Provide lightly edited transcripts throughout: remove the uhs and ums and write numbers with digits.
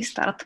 Start.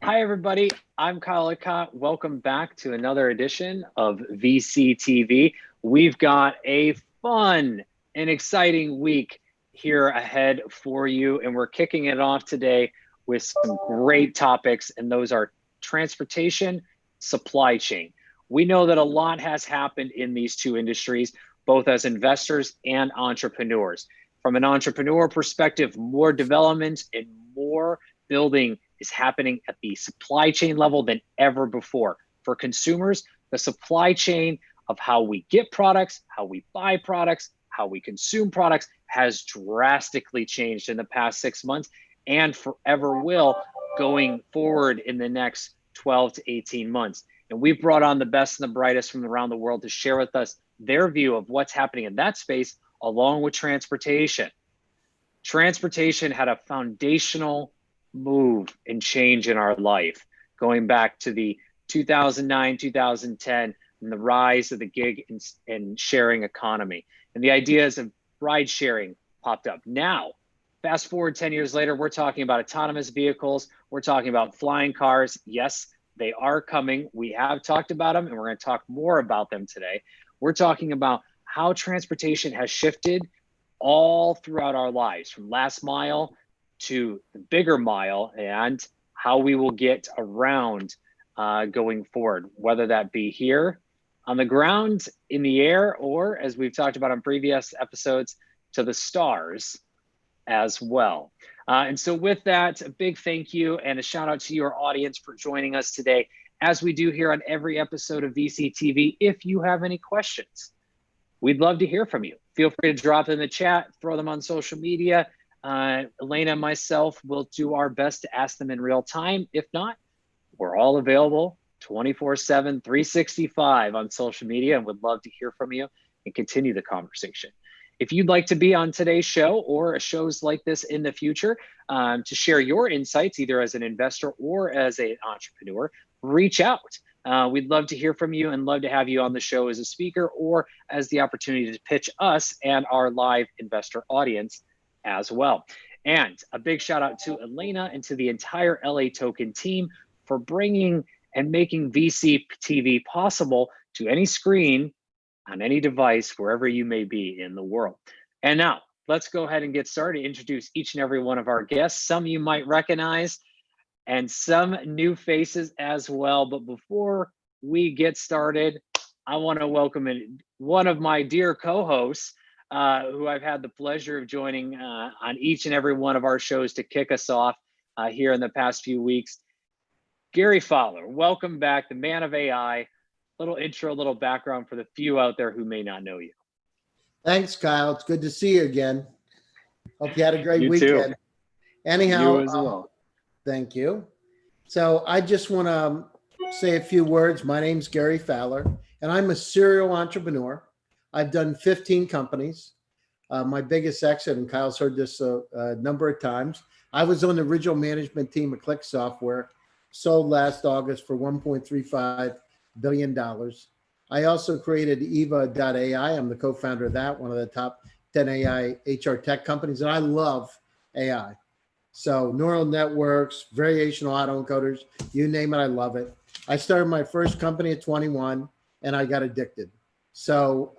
Hi, everybody. I'm Kyle Icott. Welcome back to another edition of VCTV. We've got a fun and exciting week here ahead for you, and we're kicking it off today with some great topics, and those are transportation, supply chain. We know that a lot has happened in these two industries, both as investors and entrepreneurs. From an entrepreneur perspective, more development and more building is happening at the supply chain level than ever before. For consumers, the supply chain of how we get products, how we buy products, how we consume products has drastically changed in the past 6 months and forever will going forward in the next 12 to 18 months. And we've brought on the best and the brightest from around the world to share with us their view of what's happening in that space, along with transportation. Transportation had a foundational move and change in our life, going back to the 2009, 2010, and the rise of the gig and sharing economy. And the ideas of ride sharing popped up. Now, fast forward 10 years later, we're talking about autonomous vehicles. We're talking about flying cars. Yes, they are coming. We have talked about them, and we're going to talk more about them today. We're talking about how transportation has shifted all throughout our lives, from last mile to the bigger mile, and how we will get around going forward, whether that be here on the ground, in the air, or as we've talked about on previous episodes, to the stars as well. And so with that, a big thank you and a shout out to your audience for joining us today. As we do here on every episode of VCTV, if you have any questions, we'd love to hear from you. Feel free to drop them in the chat, throw them on social media. Elena and myself will do our best to ask them in real time. If not, we're all available 24/7, 365 on social media, and would love to hear from you and continue the conversation. If you'd like to be on today's show or shows like this in the future to share your insights, either as an investor or as an entrepreneur, reach out. We'd love to hear from you and love to have you on the show as a speaker or as the opportunity to pitch us and our live investor audience as well. And a big shout out to Elena and to the entire LA Token team for bringing and making VCTV possible to any screen on any device, wherever you may be in the world. And now let's go ahead and get started. Introduce each and every one of our guests. Some you might recognize and some new faces as well. But before we get started, I want to welcome in one of my dear co-hosts, who I've had the pleasure of joining on each and every one of our shows to kick us off here in the past few weeks. Gary Fowler, welcome back, the man of AI. Little intro, little background for the few out there who may not know you. Thanks, Kyle. It's good to see you again. Hope you had a great You weekend. too. Anyhow, You as well. Thank you. So I just want to say a few words. My name's Gary Fowler, and I'm a serial entrepreneur. I've done 15 companies. My biggest exit, and Kyle's heard this a number of times, I was on the original management team of Click Software, sold last August for $1.35 billion. I also created Eva.ai. I'm the co-founder of that, one of the top 10 AI HR tech companies, and I love AI. So neural networks, variational autoencoders, you name it, I love it. I started my first company at 21, and I got addicted. So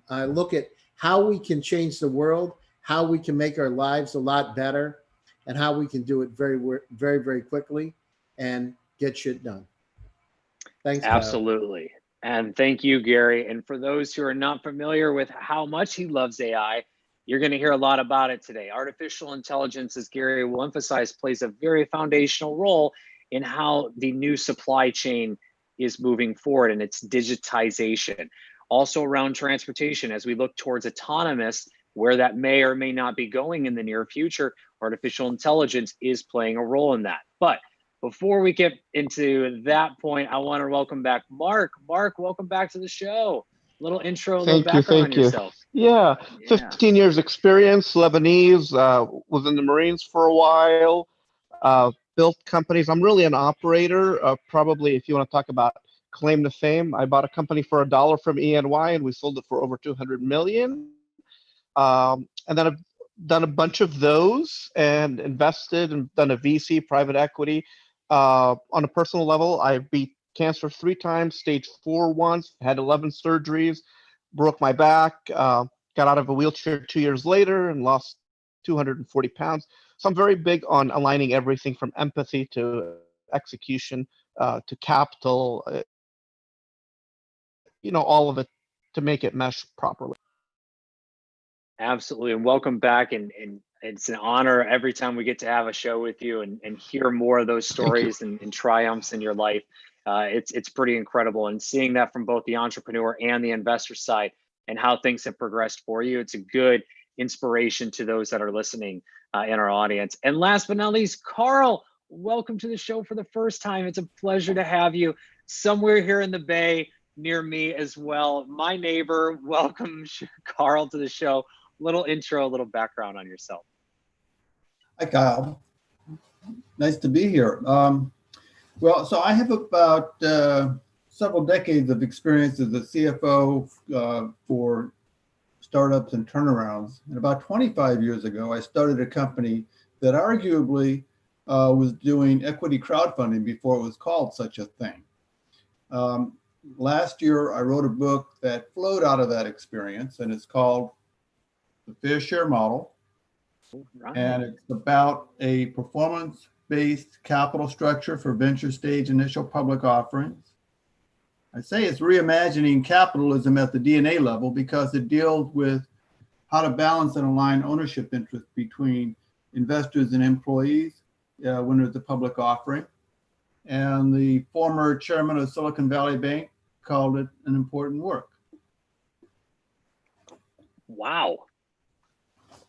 I look at how we can change the world, how we can make our lives a lot better, and how we can do it very, very, very quickly and get shit done. Thanks, Absolutely. Kyle. And thank you, Gary. And for those who are not familiar with how much he loves AI, you're going to hear a lot about it today. Artificial intelligence, as Gary will emphasize, plays a very foundational role in how the new supply chain is moving forward and its digitization. Also around transportation, as we look towards autonomous, where that may or may not be going in the near future, artificial intelligence is playing a role in that. But before we get into that point, I want to welcome back Mark. Mark, welcome back to the show. Little intro, a little background on yourself. Yeah, 15 years experience, Lebanese, was in the Marines for a while, built companies. I'm really an operator. Probably if you want to talk about claim to fame, I bought a company for $1 from ENY and we sold it for over 200 million. And then I've done a bunch of those and invested and done a VC private equity. On a personal level, I beat cancer 3 times, stage 4 once, had 11 surgeries, broke my back, got out of a wheelchair 2 years later and lost 240 pounds. So I'm very big on aligning everything from empathy to execution to capital, all of it to make it mesh properly. Absolutely. And welcome back. And it's an honor every time we get to have a show with you and hear more of those stories and triumphs in your life. It's pretty incredible. And seeing that from both the entrepreneur and the investor side and how things have progressed for you, it's a good inspiration to those that are listening in our audience. And last but not least, Carl, welcome to the show for the first time. It's a pleasure to have you somewhere here in the Bay near me as well. My neighbor, welcome Carl to the show. Little intro, a little background on yourself. Hi, Kyle. Nice to be here. Well, so I have about several decades of experience as a CFO for startups and turnarounds. And about 25 years ago, I started a company that arguably was doing equity crowdfunding before it was called such a thing. Last year, I wrote a book that flowed out of that experience, and it's called The Fair Share Model. Right. And it's about a performance-based capital structure for venture stage initial public offerings. I say it's reimagining capitalism at the DNA level because it deals with how to balance and align ownership interests between investors and employees when there's a public offering. And the former chairman of Silicon Valley Bank called it an important work. Wow.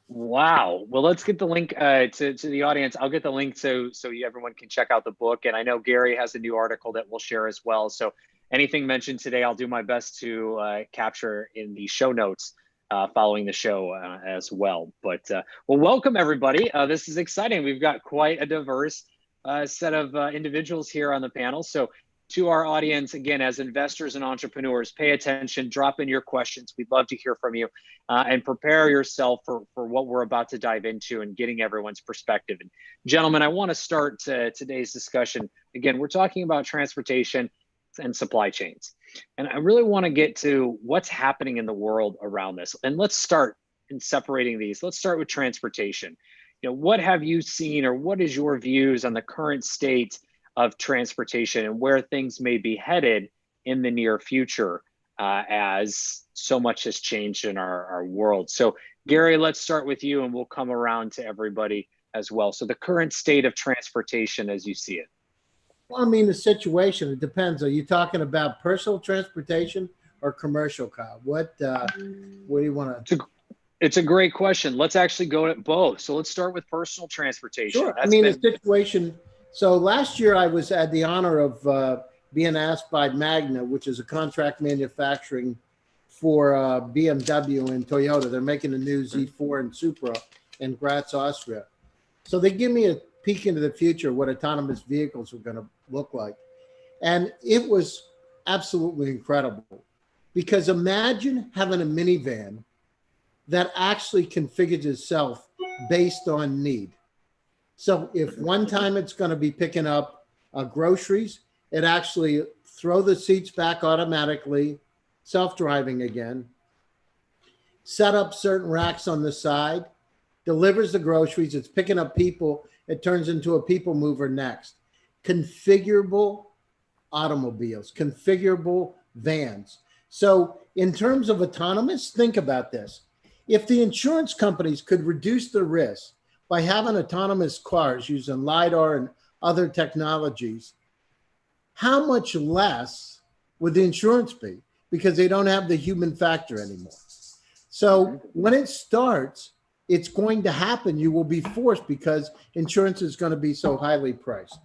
Well, let's get the link to the audience. I'll get the link so everyone can check out the book. And I know Gary has a new article that we'll share as well. So anything mentioned today, I'll do my best to capture in the show notes following the show as well. But well, welcome everybody. This is exciting. We've got quite a diverse set of individuals here on the panel. So to our audience, again, as investors and entrepreneurs, pay attention, drop in your questions. We'd love to hear from you and prepare yourself for what we're about to dive into and getting everyone's perspective. And gentlemen, I want to start today's discussion. Again, we're talking about transportation and supply chains. And I really want to get to what's happening in the world around this. And let's start in separating these. Let's start with transportation. What have you seen, or what is your views on the current state of transportation and where things may be headed in the near future as so much has changed in our world? So Gary, let's start with you and we'll come around to everybody as well. So the current state of transportation as you see it. Well, I mean, the situation, it depends. Are you talking about personal transportation or commercial, Kyle? What do you want to? It's a great question. Let's actually go at both. So let's start with personal transportation. Sure. The situation. So last year I had the honor of being asked by Magna, which is a contract manufacturing for BMW and Toyota. They're making a new Z4 and Supra in Graz, Austria. So they give me a peek into the future, what autonomous vehicles are going to look like. And it was absolutely incredible, because imagine having a minivan that actually configures itself based on need. So if one time it's going to be picking up groceries, it actually throw the seats back automatically, self-driving again, set up certain racks on the side, delivers the groceries, it's picking up people, it turns into a people mover next. Configurable automobiles, configurable vans. So in terms of autonomous, think about this. If the insurance companies could reduce the risk by having autonomous cars using LiDAR and other technologies, how much less would the insurance be? Because they don't have the human factor anymore. So when it starts, it's going to happen. You will be forced, because insurance is going to be so highly priced.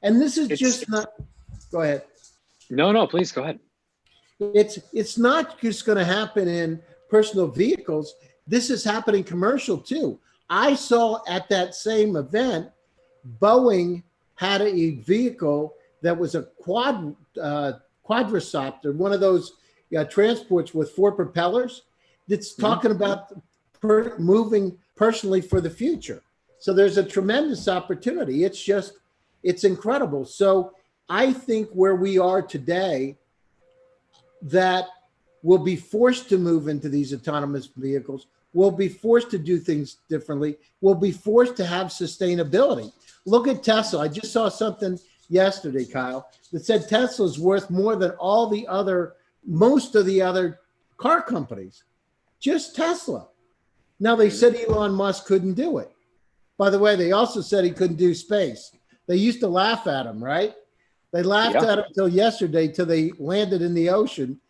And this is just not, go ahead. No, please go ahead. It's not just going to happen in personal vehicles. This is happening commercial too. I saw at that same event, Boeing had a vehicle that was a quadricopter, one of those transports with 4 propellers, that's talking about moving personally for the future. So there's a tremendous opportunity. It's incredible. So I think where we are today, that we'll be forced to move into these autonomous vehicles. We'll be forced to do things differently. We'll be forced to have sustainability. Look at Tesla. I just saw something yesterday, Kyle, that said Tesla's worth more than most of the other car companies. Just Tesla. Now, they said Elon Musk couldn't do it. By the way, they also said he couldn't do space. They used to laugh at him, right? They laughed at him until yesterday, till they landed in the ocean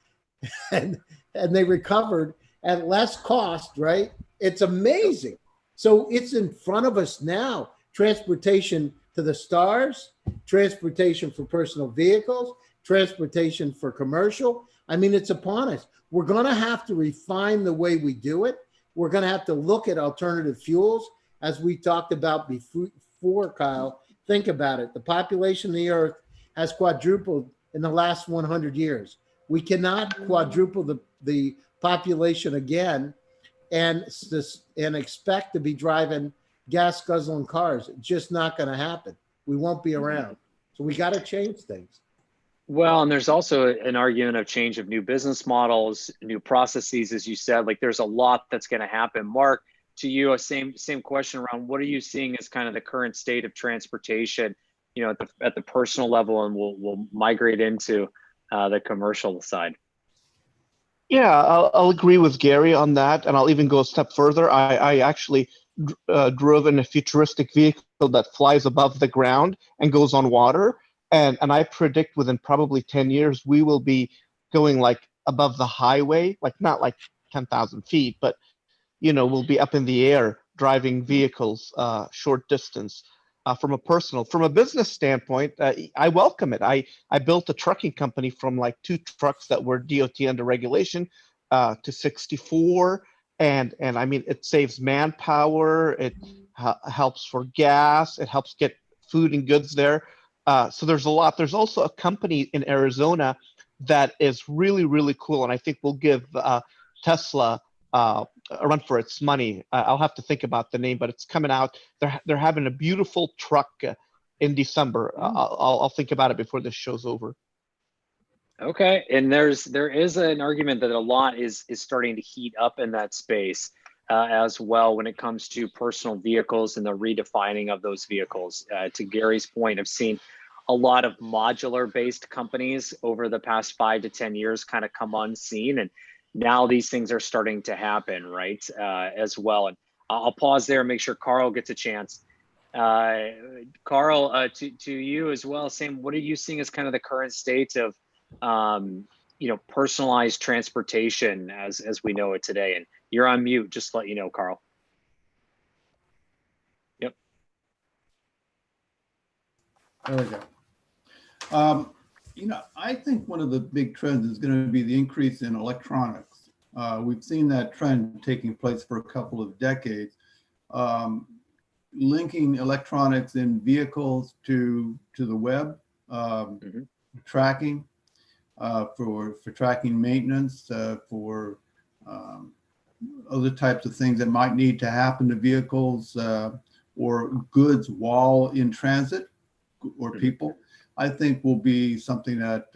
and they recovered at less cost, right? It's amazing. So it's in front of us now. Transportation to the stars, transportation for personal vehicles, transportation for commercial. I mean, it's upon us. We're going to have to refine the way we do it. We're going to have to look at alternative fuels, as we talked about before, Kyle. Think about it. The population of the earth has quadrupled in the last 100 years. We cannot quadruple the population again and expect to be driving gas guzzling cars. It's just not going to happen. We won't be around. So we got to change things. Well, and there's also an argument of change of new business models, new processes, as you said. Like, there's a lot that's going to happen. Mark, to you, a same question around what are you seeing as kind of the current state of transportation, at the personal level, and we'll migrate into the commercial side. Yeah, I'll agree with Gary on that, and I'll even go a step further. I actually drove in a futuristic vehicle that flies above the ground and goes on water. And I predict within probably 10 years, we will be going like above the highway, like not like 10,000 feet, but, we'll be up in the air driving vehicles short distance. From a business standpoint, I welcome it. I built a trucking company from like 2 trucks that were DOT under regulation to 64. And I mean, it saves manpower. It helps for gas. It helps get food and goods there. So there's a lot. There's also a company in Arizona that is really, really cool. And I think will give Tesla a run for its money. I'll have to think about the name, but it's coming out. They're having a beautiful truck in December. I'll think about it before this show's over. Okay, and there is an argument that a lot is starting to heat up in that space as well when it comes to personal vehicles and the redefining of those vehicles. To Gary's point, I've seen a lot of modular-based companies over the past 5 to 10 years kind of come on scene, and now these things are starting to happen, right, as well. And I'll pause there and make sure Carl gets a chance. Carl, to you as well, same, what are you seeing as kind of the current state of personalized transportation as we know it today? And you're on mute, just to let you know, Carl. Yep. There we go. I think one of the big trends is going to be the increase in electronics. We've seen that trend taking place for a couple of decades. Linking electronics in vehicles to the web, tracking, for tracking maintenance, for other types of things that might need to happen to vehicles or goods while in transit or people, I think will be something that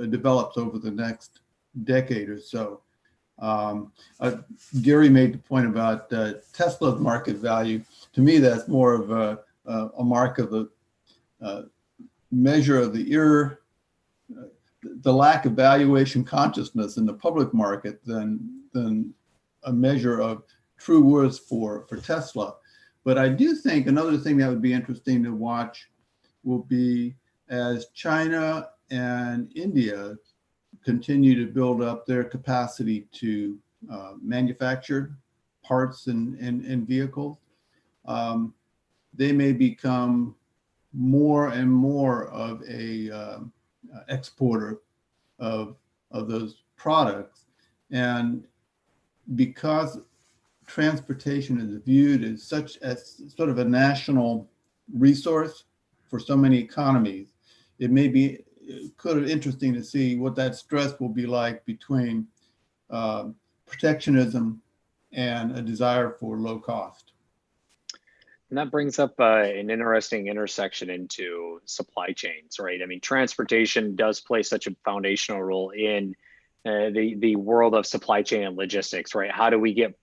develops over the next decade or so. Gary made the point about Tesla's market value. To me, that's more of a mark of the measure of the lack of valuation consciousness in the public market than a measure of true worth for Tesla. But I do think another thing that would be interesting to watch will be as China and India continue to build up their capacity to manufacture parts and vehicles, they may become more and more of a exporter of those products. And because transportation is viewed as sort of a national resource for so many economies, it may be kind of interesting to see what that stress will be like between protectionism and a desire for low cost. And that brings up an interesting intersection into supply chains, right? I mean, transportation does play such a foundational role in the world of supply chain and logistics, right? How do we get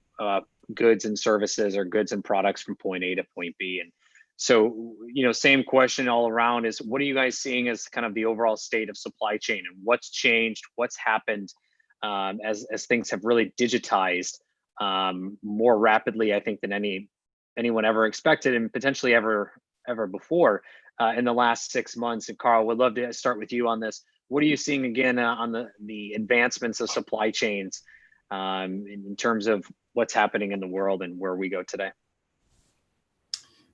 goods and services or goods and products from point A to point B? And so, same question all around is, what are you guys seeing as kind of the overall state of supply chain, and what's changed, what's happened as things have really digitized more rapidly, I think, than anyone ever expected, and potentially ever before in the last 6 months. And Carl, would love to start with you on this. What are you seeing again on the advancements of supply chains in terms of what's happening in the world and where we go today?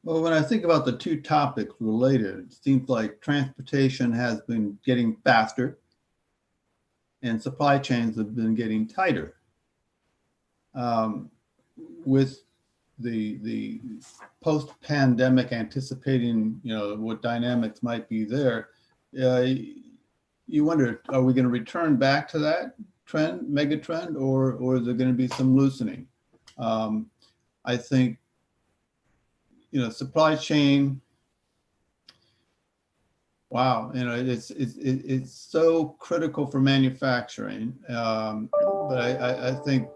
Well, when I think about the two topics related, it seems like transportation has been getting faster and supply chains have been getting tighter. With the post-pandemic anticipating, what dynamics might be there, you wonder, are we going to return back to that trend, mega trend, or is there going to be some loosening? I think, supply chain, wow, it's so critical for manufacturing, but I think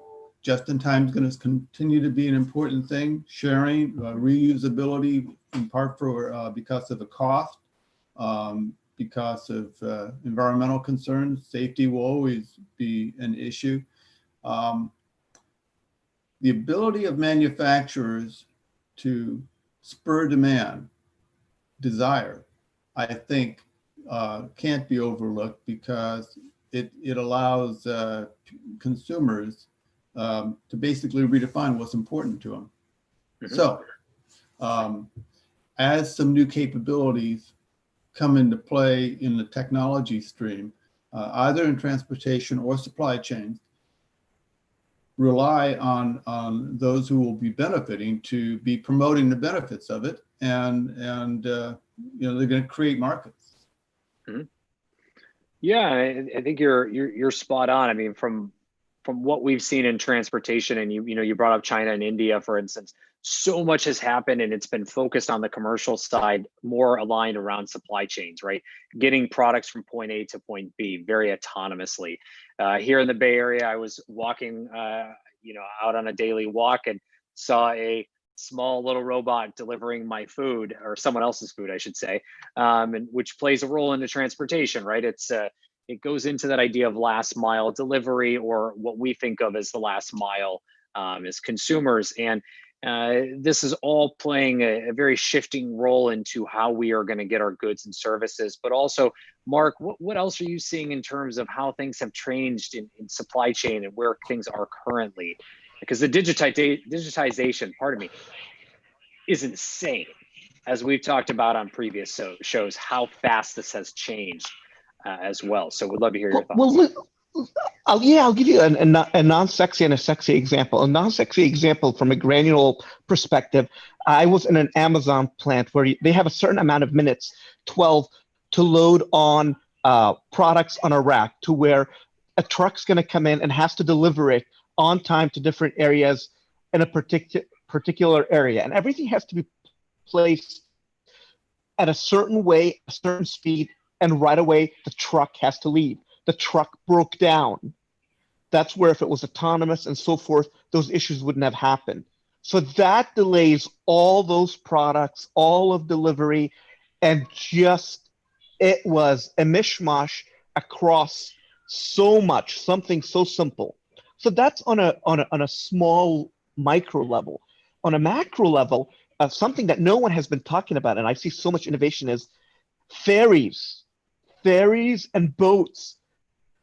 just in time is going to continue to be an important thing. Sharing, reusability, in part because of the cost, because of environmental concerns. Safety will always be an issue. The ability of manufacturers to spur demand, desire, I think can't be overlooked, because it allows consumers to basically redefine what's important to them. Mm-hmm. So as some new capabilities come into play in the technology stream, either in transportation or supply chains, rely on those who will be benefiting to be promoting the benefits of it, and they're going to create markets. Mm-hmm. Yeah, I think you're spot on. I mean, from what we've seen in transportation, and you brought up China and India, for instance, so much has happened, and it's been focused on the commercial side, more aligned around supply chains, right? Getting products from point A to point B very autonomously. Here in the Bay Area, I was walking, out on a daily walk, and saw a small little robot delivering my food, or someone else's food, I should say, and which plays a role in the transportation, right? It goes into that idea of last mile delivery, or what we think of as the last mile as consumers. And this is all playing a very shifting role into how we are going to get our goods and services. But also, Mark, what else are you seeing in terms of how things have changed in supply chain and where things are currently? Because the digitization, is insane. As we've talked about on previous shows, how fast this has changed as well. So we'd love to hear your thoughts. I'll give you a non-sexy and a sexy example. A non-sexy example from a granular perspective, I was in an Amazon plant where they have a certain amount of minutes, 12, to load on products on a rack, to where a truck's going to come in and has to deliver it on time to different areas in a particular area. And everything has to be placed at a certain way, a certain speed, and right away the truck has to leave. The truck broke down. That's where, if it was autonomous and so forth, those issues wouldn't have happened. So that delays all those products, all of delivery, and it was a mishmash across so much, something so simple. So that's on a small micro level. On a macro level, something that no one has been talking about, and I see so much innovation, is ferries and boats.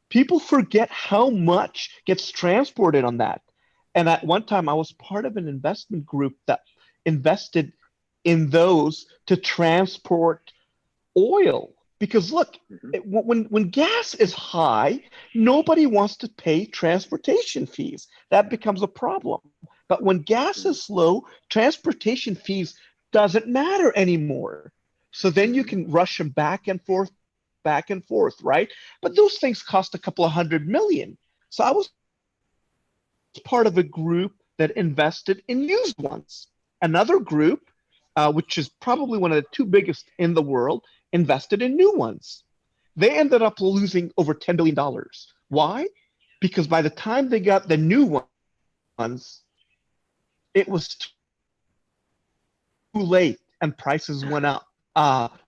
People forget how much gets transported on that. And at one time, I was part of an investment group that invested in those to transport oil. Because look, when gas is high, nobody wants to pay transportation fees. That becomes a problem. But when gas is low, transportation fees doesn't matter anymore. So then you can rush them back and forth, right? But those things cost a couple of $100 million. So I was part of a group that invested in used ones. Another group, which is probably one of the two biggest in the world, invested in new ones. They ended up losing over $10 billion. Why? Because by the time they got the new ones, it was too late and prices went up.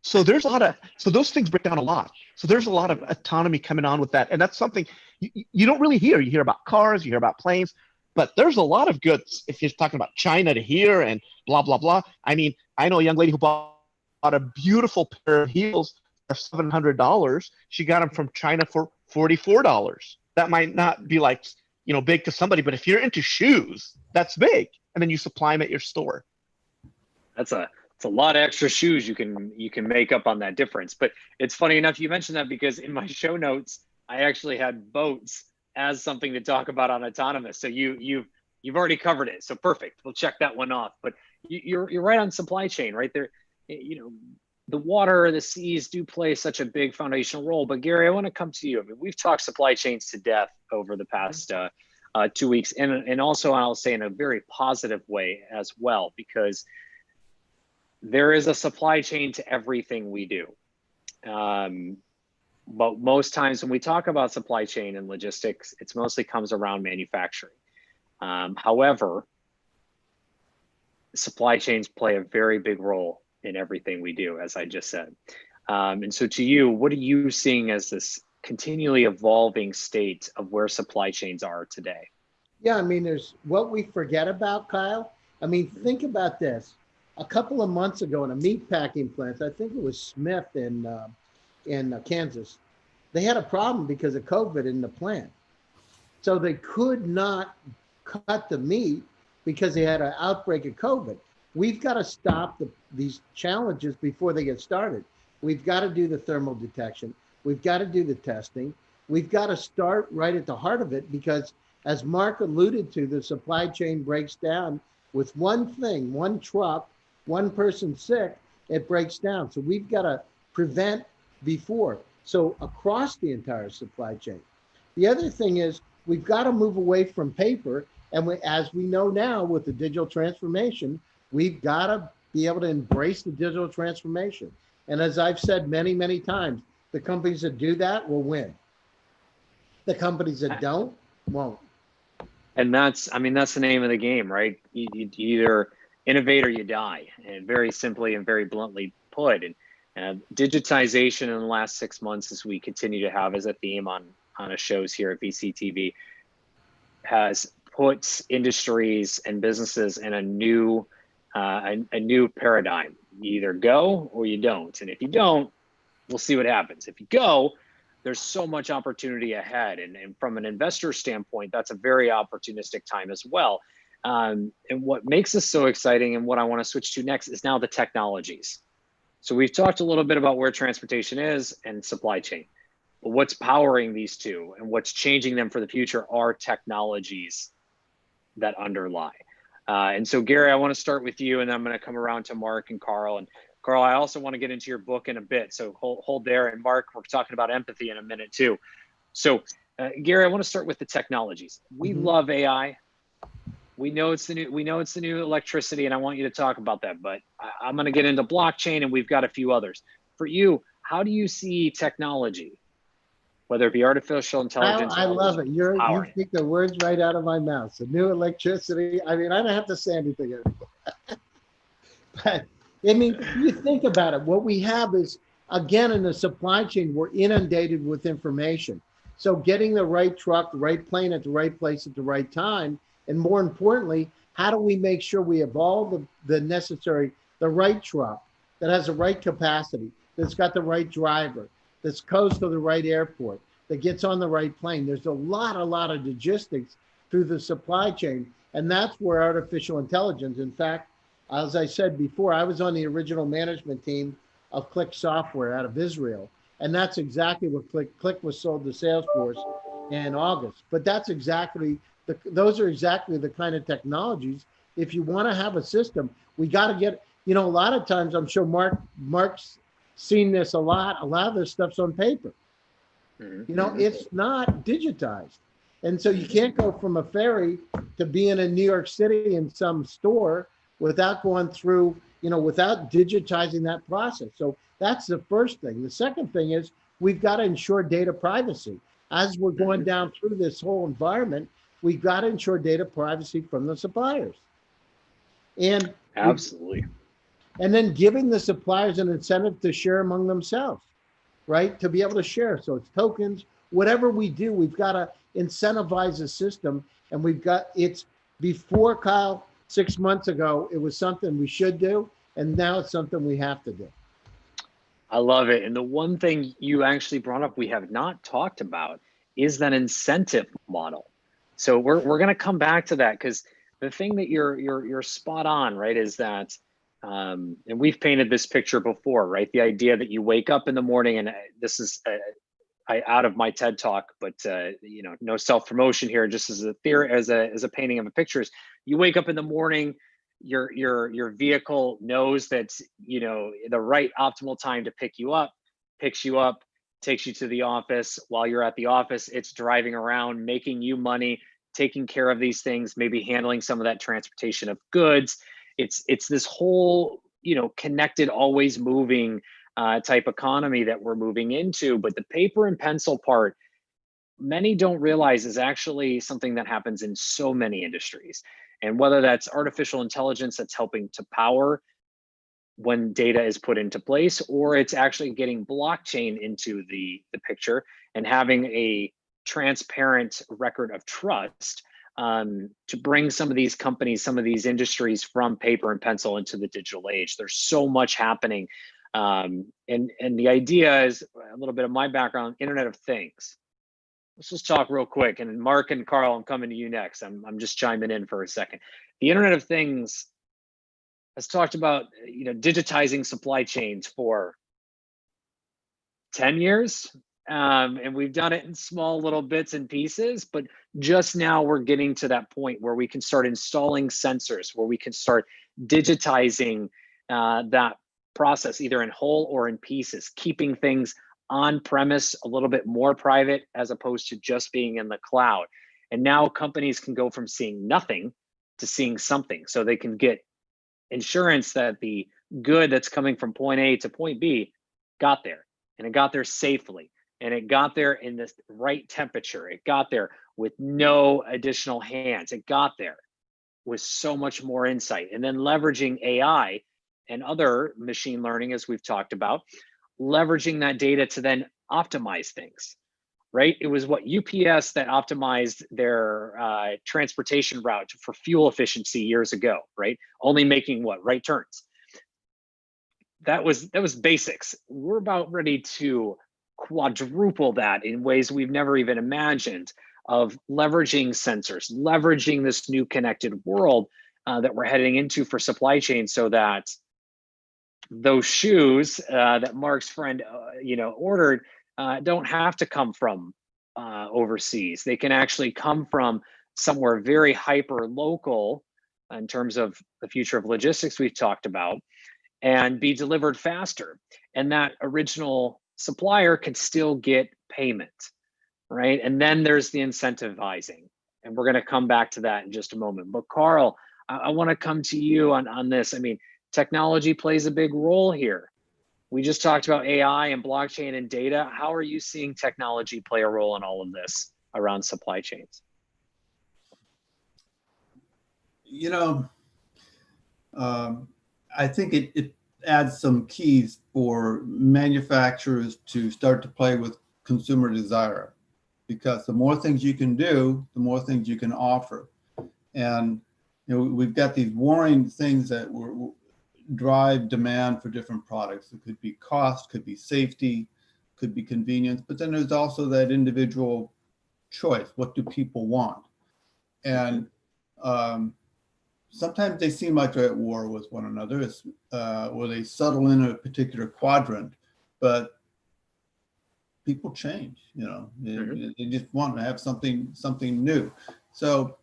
So there's a lot of, so those things break down a lot. So there's a lot of autonomy coming on with that. And that's something you don't really hear. You hear about cars, you hear about planes, but there's a lot of goods. If you're talking about China to here and blah, blah, blah. I mean, I know a young lady who bought a beautiful pair of heels for $700. She got them from China for $44. That might not be like, you know, big to somebody, but if you're into shoes, that's big. And then you supply them at your store. It's a lot of extra shoes you can make up on that difference. But it's funny enough you mentioned that, because in my show notes I actually had boats as something to talk about on autonomous. So you've already covered it. So perfect. We'll check that one off. But you're right on supply chain right there. You know, the water, the seas do play such a big foundational role. But Gary, I want to come to you. I mean, we've talked supply chains to death over the past 2 weeks, and also I'll say in a very positive way as well, because there is a supply chain to everything we do. But most times when we talk about supply chain and logistics, it's mostly comes around manufacturing. However, supply chains play a very big role in everything we do, as I just said. And so to you, what are you seeing as this continually evolving state of where supply chains are today? Yeah, I mean, there's what we forget about, Kyle. I mean, think about this. A couple of months ago in a meat packing plant, I think it was Smith in Kansas, they had a problem because of COVID in the plant. So they could not cut the meat because they had an outbreak of COVID. We've got to stop these challenges before they get started. We've got to do the thermal detection. We've got to do the testing. We've got to start right at the heart of it, because as Mark alluded to, the supply chain breaks down with one thing, one truck, one person sick, it breaks down. So we've got to prevent before. So across the entire supply chain. The other thing is we've got to move away from paper. And as we know now with the digital transformation, we've got to be able to embrace the digital transformation. And as I've said many, many times, the companies that do that will win. The companies that don't, won't. And that's the name of the game, right? You either innovate or you die, and very simply and very bluntly put. And digitization in the last 6 months, as we continue to have as a theme on our shows here at VCTV, has put industries and businesses in a new paradigm. You either go or you don't. And if you don't, we'll see what happens. If you go, there's so much opportunity ahead. And from an investor standpoint, that's a very opportunistic time as well. And what makes this so exciting, and what I want to switch to next, is now the technologies. So we've talked a little bit about where transportation is and supply chain, but what's powering these two and what's changing them for the future are technologies that underlie. And so Gary, I want to start with you, and then I'm going to come around to Mark and Carl. And Carl, I also want to get into your book in a bit, so hold there. And Mark, we're talking about empathy in a minute too. So Gary, I want to start with the technologies. We love AI. We know it's the new electricity, and I want you to talk about that. But I'm going to get into blockchain, and we've got a few others. For you, how do you see technology, whether it be artificial intelligence? I love it. You speak the words right out of my mouth. The new electricity. I mean, I don't have to say anything anymore. But I mean, you think about it. What we have is, again, in the supply chain, we're inundated with information. So getting the right truck, the right plane at the right place at the right time, and more importantly, how do we make sure we have all the right truck that has the right capacity, that's got the right driver, that's goes to the right airport, that gets on the right plane. There's a lot of logistics through the supply chain. And that's where artificial intelligence, in fact, as I said before, I was on the original management team of Click Software out of Israel. And that's exactly what Click was sold to Salesforce in August. But that's exactly, those are exactly the kind of technologies. If you want to have a system, we got to get, a lot of times, I'm sure Mark's seen this a lot of this stuff's on paper. It's not digitized. And so you can't go from a ferry to being in New York City in some store without going through, without digitizing that process. So that's the first thing. The second thing is we've got to ensure data privacy. As we're going down through this whole environment, we've got to ensure data privacy from the suppliers. And Absolutely. And then giving the suppliers an incentive to share among themselves, right? To be able to share. So it's tokens, whatever we do, we've got to incentivize the system. And it's before, Kyle, 6 months ago, it was something we should do. And now it's something we have to do. I love it. And the one thing you actually brought up we have not talked about is that incentive model. So we're going to come back to that, because the thing that you're spot on, right, is that, and we've painted this picture before, right? The idea that you wake up in the morning, and this is out of my TED talk, but no self-promotion here, just as a theory, as a painting of a picture. Is you wake up in the morning, your vehicle knows that the right optimal time to pick you up, picks you up, takes you to the office. While you're at the office, it's driving around, making you money, taking care of these things, maybe handling some of that transportation of goods. It's this whole connected, always moving type economy that we're moving into. But the paper and pencil part, many don't realize, is actually something that happens in so many industries. And whether that's artificial intelligence that's helping to power when data is put into place, or it's actually getting blockchain into the picture and having a transparent record of trust to bring some of these companies, some of these industries from paper and pencil into the digital age. There's so much happening. And the idea is a little bit of my background, Internet of Things. Let's just talk real quick. And Mark and Carl, I'm coming to you next. I'm just chiming in for a second. The Internet of Things has talked about digitizing supply chains for 10 years. And we've done it in small little bits and pieces, but just now we're getting to that point where we can start installing sensors, where we can start digitizing that process, either in whole or in pieces, keeping things on premise, a little bit more private, as opposed to just being in the cloud. And now companies can go from seeing nothing to seeing something. So they can get insurance that the good that's coming from point A to point B got there, and it got there safely, and it got there in the right temperature. It got there with no additional hands. It got there with so much more insight. And then leveraging AI and other machine learning, as we've talked about, leveraging that data to then optimize things, right? It was UPS that optimized their transportation route for fuel efficiency years ago, right? Only making right turns. That was basics. We're about ready to quadruple that in ways we've never even imagined, of leveraging sensors, leveraging this new connected world that we're heading into for supply chain, so that those shoes that Mark's friend ordered don't have to come from overseas. They can actually come from somewhere very hyper local in terms of the future of logistics we've talked about, and be delivered faster. And that original supplier can still get payment, right? And then there's the incentivizing. And we're going to come back to that in just a moment. But Carl, I want to come to you on this. I mean, technology plays a big role here. We just talked about AI and blockchain and data. How are you seeing technology play a role in all of this around supply chains? I think it adds some keys for manufacturers to start to play with consumer desire, because the more things you can do, the more things you can offer. And we've got these warring things that drive demand for different products. It could be cost, could be safety, could be convenience, but then there's also that individual choice. What do people want? And sometimes they seem like they're at war with one another, or they settle in a particular quadrant, but people change. They just want to have something new. So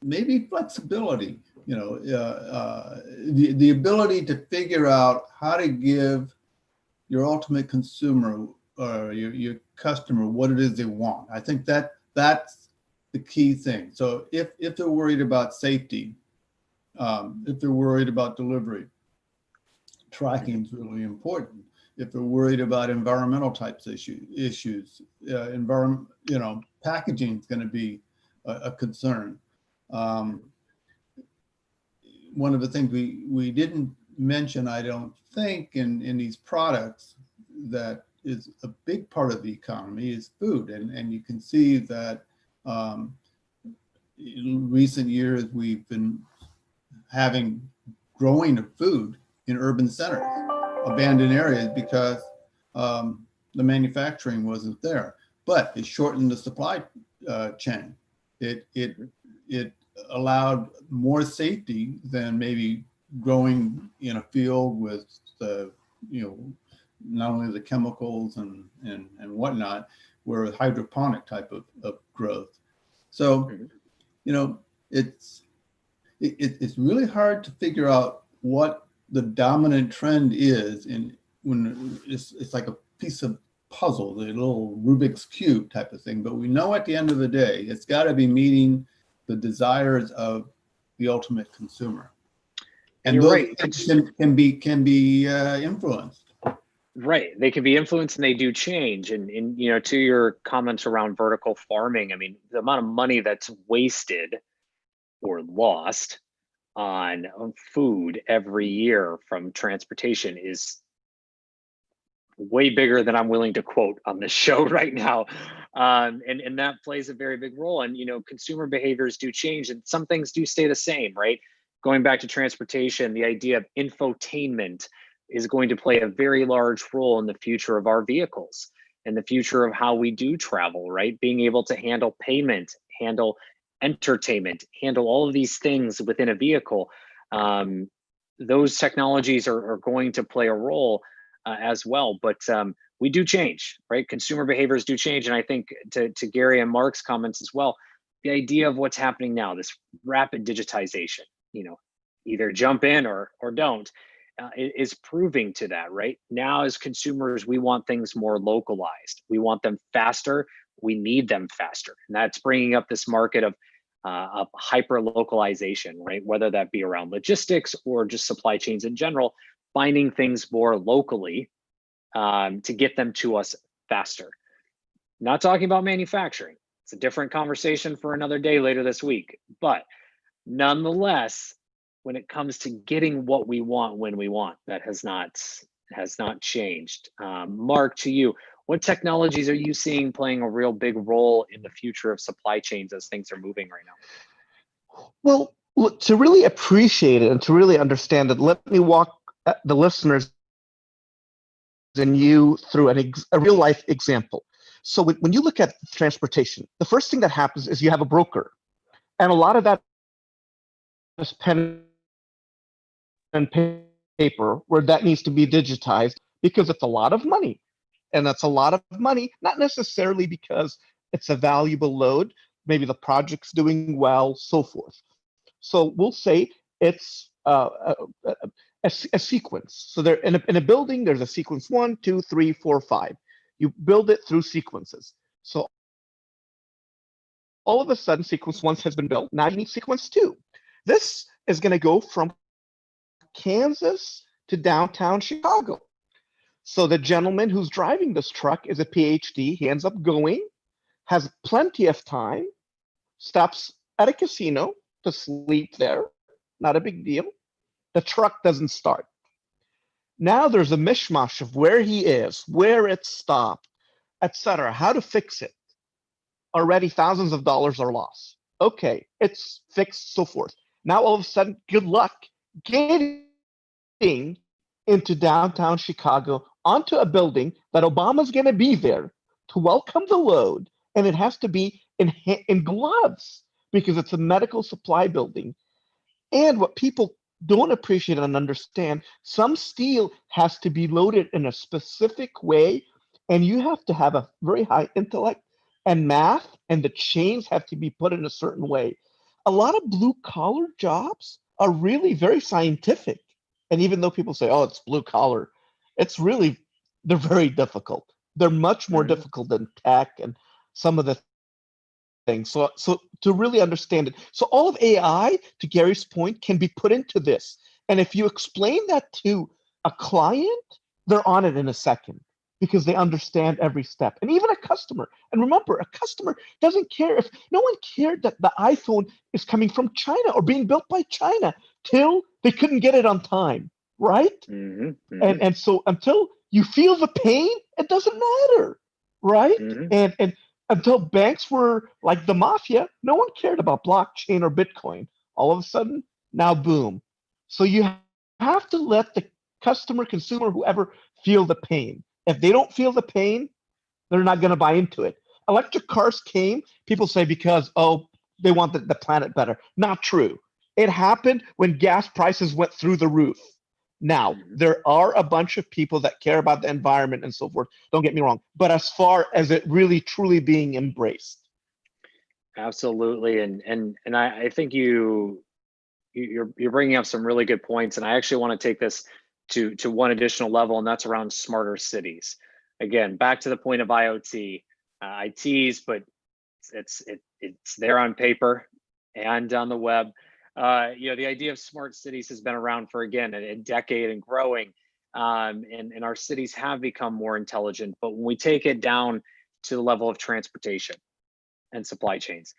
maybe flexibility, the ability to figure out how to give your ultimate consumer or your customer what it is they want. I think that that's the key thing. So if they're worried about safety, if they're worried about delivery, tracking is really important. If they're worried about environmental types issues, packaging is going to be a concern. One of the things we didn't mention, I don't think, in these products that is a big part of the economy is food. And you can see that in recent years, we've been having growing of food in urban centers, abandoned areas, because the manufacturing wasn't there. But it shortened the supply chain. It allowed more safety than maybe growing in a field with the, not only the chemicals and whatnot, where hydroponic type of growth. So, it's really hard to figure out what the dominant trend is when it's like a piece of puzzle, the little Rubik's Cube type of thing. But we know at the end of the day, it's got to be meeting the desires of the ultimate consumer. And you're those right. can be influenced. Right. They can be influenced and they do change. And to your comments around vertical farming, I mean, the amount of money that's wasted or lost on food every year from transportation is way bigger than I'm willing to quote on this show right now. And that plays a very big role. And, consumer behaviors do change and some things do stay the same, right? Going back to transportation, the idea of infotainment is going to play a very large role in the future of our vehicles and the future of how we do travel, right? Being able to handle payment, handle entertainment, handle all of these things within a vehicle. Those technologies are going to play a role as well, but we do change, right? Consumer behaviors do change. And I think to Gary and Mark's comments as well, the idea of what's happening now, this rapid digitization, either jump in or don't, is proving to that, right? Now as consumers, we want things more localized. We want them faster. We need them faster. And that's bringing up this market of hyper localization, right? Whether that be around logistics or just supply chains in general, finding things more locally to get them to us faster. Not talking about manufacturing. It's a different conversation for another day later this week. But nonetheless, when it comes to getting what we want when we want, that has not changed. Mark, to you, what technologies are you seeing playing a real big role in the future of supply chains as things are moving right now? Well, look, to really appreciate it and to really understand it, let me walk the listeners and you through a real life example. So when you look at transportation, the first thing that happens is you have a broker, and a lot of that is pen and paper, where that needs to be digitized because it's a lot of money. And that's a lot of money, not necessarily because it's a valuable load, maybe the project's doing well, so forth. So we'll say it's a sequence. So there in a building, there's a sequence 1, 2, 3, 4, 5. You build it through sequences. So all of a sudden, sequence 1 has been built. Now you need sequence 2. This is going to go from Kansas to downtown Chicago. So the gentleman who's driving this truck is a PhD. He ends up going, has plenty of time, stops at a casino to sleep there. Not a big deal. The truck doesn't start. Now there's a mishmash of where he is, where it stopped, etc. How to fix it. Already thousands of dollars are lost. Okay, it's fixed, so forth. Now all of a sudden, good luck getting into downtown Chicago onto a building that Obama's going to be there to welcome the load, and it has to be in gloves because it's a medical supply building. And what people don't appreciate and understand, some steel has to be loaded in a specific way, and you have to have a very high intellect and math, and the chains have to be put in a certain way. A lot of blue collar jobs are really very scientific. And even though people say, oh, it's blue collar, they're very difficult. They're much more difficult than tech and some of the thing. So to really understand it. So all of AI, to Gary's point, can be put into this. And if you explain that to a client, they're on it in a second because they understand every step. And even a customer. And remember, a customer doesn't care if no one cared that the iPhone is coming from China or being built by China till they couldn't get it on time, right? And so until you feel the pain, it doesn't matter, right? And until banks were like the mafia, no one cared about blockchain or Bitcoin. All of a sudden, now boom. So you have to let the customer, consumer, whoever feel the pain. If they don't feel the pain, they're not going to buy into it. Electric cars came, people say because, oh, they want the planet better. Not true. It happened when gas prices went through the roof. Now, there are a bunch of people that care about the environment and so forth. Don't get me wrong. But as far as it really, truly being embraced. Absolutely. And I think you're bringing up some really good points. And I actually want to take this to one additional level, and that's around smarter cities. Again, back to the point of IoT. I tease, but it's there on paper and on the web. The idea of smart cities has been around for, again, a decade and growing. And our cities have become more intelligent. But when we take it down to the level of transportation and supply chains,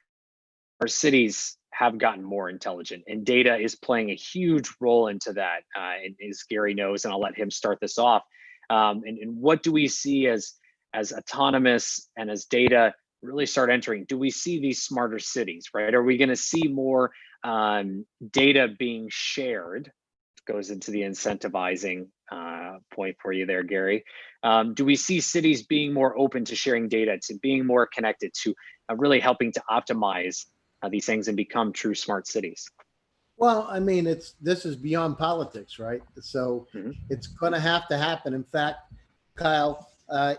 our cities have gotten more intelligent, and data is playing a huge role into that. And as Gary knows, and I'll let him start this off. And what do we see as autonomous and as data really start entering? Do we see these smarter cities, right? Are we going to see more data being shared? Goes into the incentivizing point for you there, Gary. Do we see cities being more open to sharing data, to being more connected, to really helping to optimize these things and become true smart cities? Well, I mean, this is beyond politics, right? So it's going to have to happen. In fact, Kyle,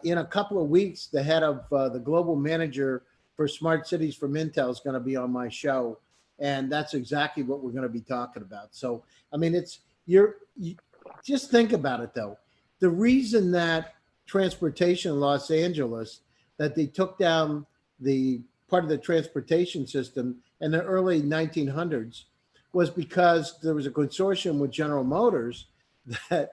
in a couple of weeks, the head of the global manager for smart cities from Intel is going to be on my show, and that's exactly what we're going to be talking about. So, I mean, you just think about it though. The reason that transportation in Los Angeles, that they took down the part of the transportation system in the early 1900s, was because there was a consortium with General Motors that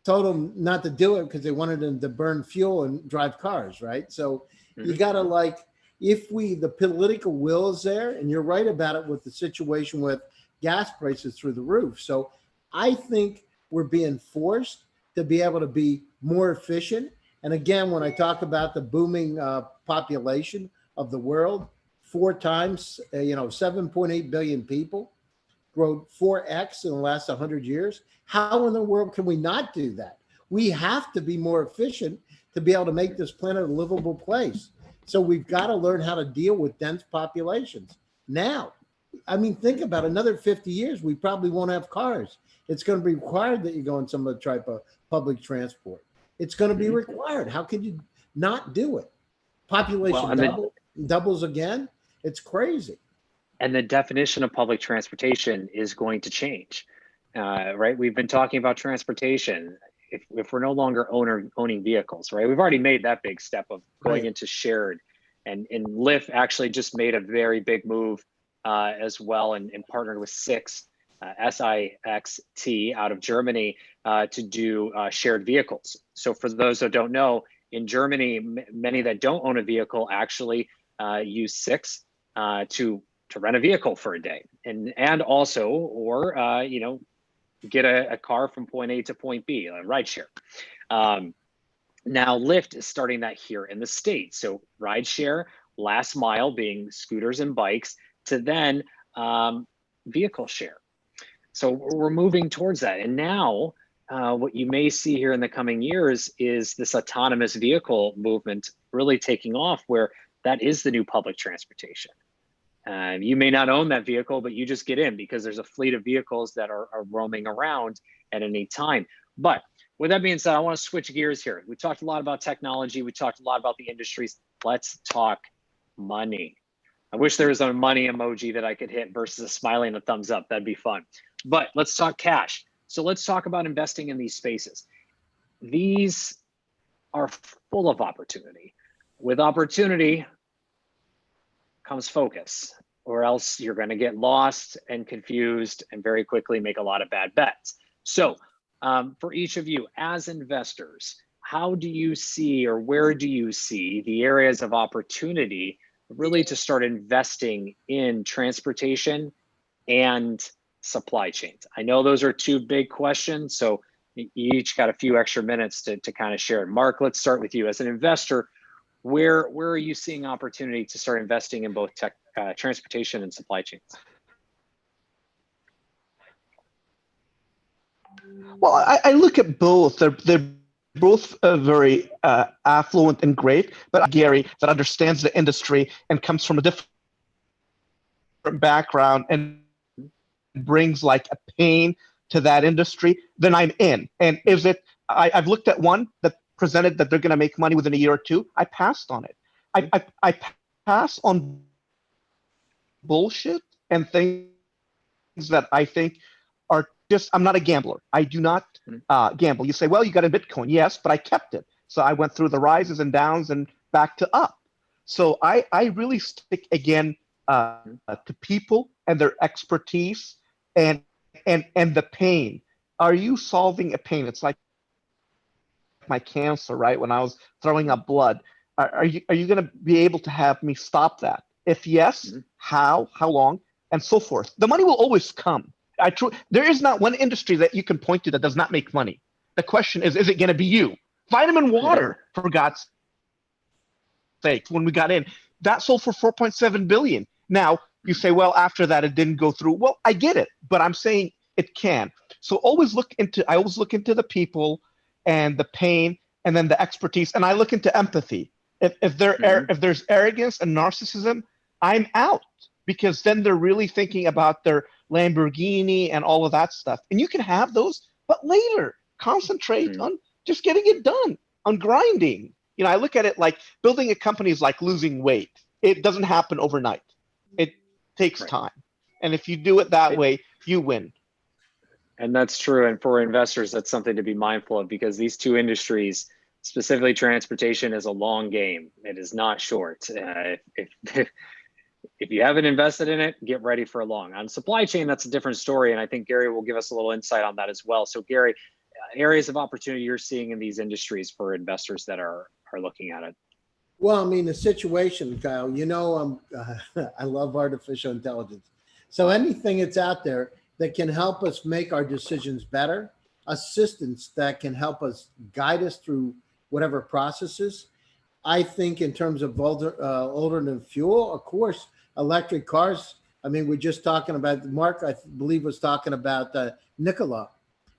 told them not to do it because they wanted them to burn fuel and drive cars, right? So you got to if the political will is there, and you're right about it with the situation with gas prices through the roof. So I think we're being forced to be able to be more efficient. And again, when I talk about the booming population of the world, 4 times, 7.8 billion people, grown 4x in the last 100 years. How in the world can we not do that? We have to be more efficient to be able to make this planet a livable place. So we've got to learn how to deal with dense populations. Now, I mean, think about another 50 years, we probably won't have cars. It's going to be required that you go on some other type of public transport. It's going to be required. How could you not do it? Population doubles again. It's crazy. And the definition of public transportation is going to change, right? We've been talking about transportation. If we're no longer owning vehicles, right? We've already made that big step of going into shared, and Lyft actually just made a very big move as well, and partnered with Sixt, SIXT out of Germany to do shared vehicles. So for those that don't know, in Germany, many that don't own a vehicle actually use Sixt to rent a vehicle for a day, and also, or get a car from point A to point B, a rideshare. Now Lyft is starting that here in the States. So rideshare, last mile being scooters and bikes, to then vehicle share. So we're moving towards that. And now what you may see here in the coming years is this autonomous vehicle movement really taking off, where that is the new public transportation. You may not own that vehicle, but you just get in because there's a fleet of vehicles that are roaming around at any time. But with that being said, I want to switch gears here. We talked a lot about technology. We talked a lot about the industries. Let's talk money. I wish there was a money emoji that I could hit versus a smiley and a thumbs up. That'd be fun. But let's talk cash. So let's talk about investing in these spaces. These are full of opportunity. With opportunity comes focus, or else you're going to get lost and confused and very quickly make a lot of bad bets. So for each of you as investors, how do you see, or where do you see the areas of opportunity really to start investing in transportation and supply chains? I know those are two big questions, so you each got a few extra minutes to kind of share. Mark, let's start with you. As an investor, where are you seeing opportunity to start investing in both transportation and supply chains? Well, I look at both. They're both very affluent and great, but Gary that understands the industry and comes from a different background and brings like a pain to that industry, then I'm in. And is it, I've looked at one that presented that they're going to make money within a year or two. I passed on it. I pass on bullshit and things that I think are just, I'm not a gambler. I do not gamble. You say, well, you got a Bitcoin. Yes, but I kept it. So I went through the rises and downs and back to up. So I really stick again to people and their expertise and the pain. Are you solving a pain? It's like my cancer, right? When I was throwing up blood, are you going to be able to have me stop that? If yes, how long, and so forth. The money will always come. There is not one industry that you can point to that does not make money. The question is it going to be you? Vitamin water, for God's sake, when we got in, that sold for 4.7 billion. Now you say, well, after that, it didn't go through. Well, I get it, but I'm saying it can. So I always look into the people and the pain and then the expertise. And I look into empathy. If there's arrogance and narcissism, I'm out, because then they're really thinking about their Lamborghini and all of that stuff. And you can have those, but later concentrate on just getting it done, on grinding. You know, I look at it like building a company is like losing weight. It doesn't happen overnight. It takes time. And if you do it that way, you win. And that's true. And for investors, that's something to be mindful of, because these two industries, specifically transportation, is a long game. It is not short. If you haven't invested in it, get ready for a long. On supply chain, that's a different story. And I think Gary will give us a little insight on that as well. So Gary, areas of opportunity you're seeing in these industries for investors that are looking at it. Well, I mean, the situation, Kyle, you know, I love artificial intelligence. So anything that's out there that can help us make our decisions better, assistance that can help us guide us through whatever processes. I think in terms of alternative fuel, of course, electric cars. I mean, we're just talking about, Mark, I believe, was talking about Nikola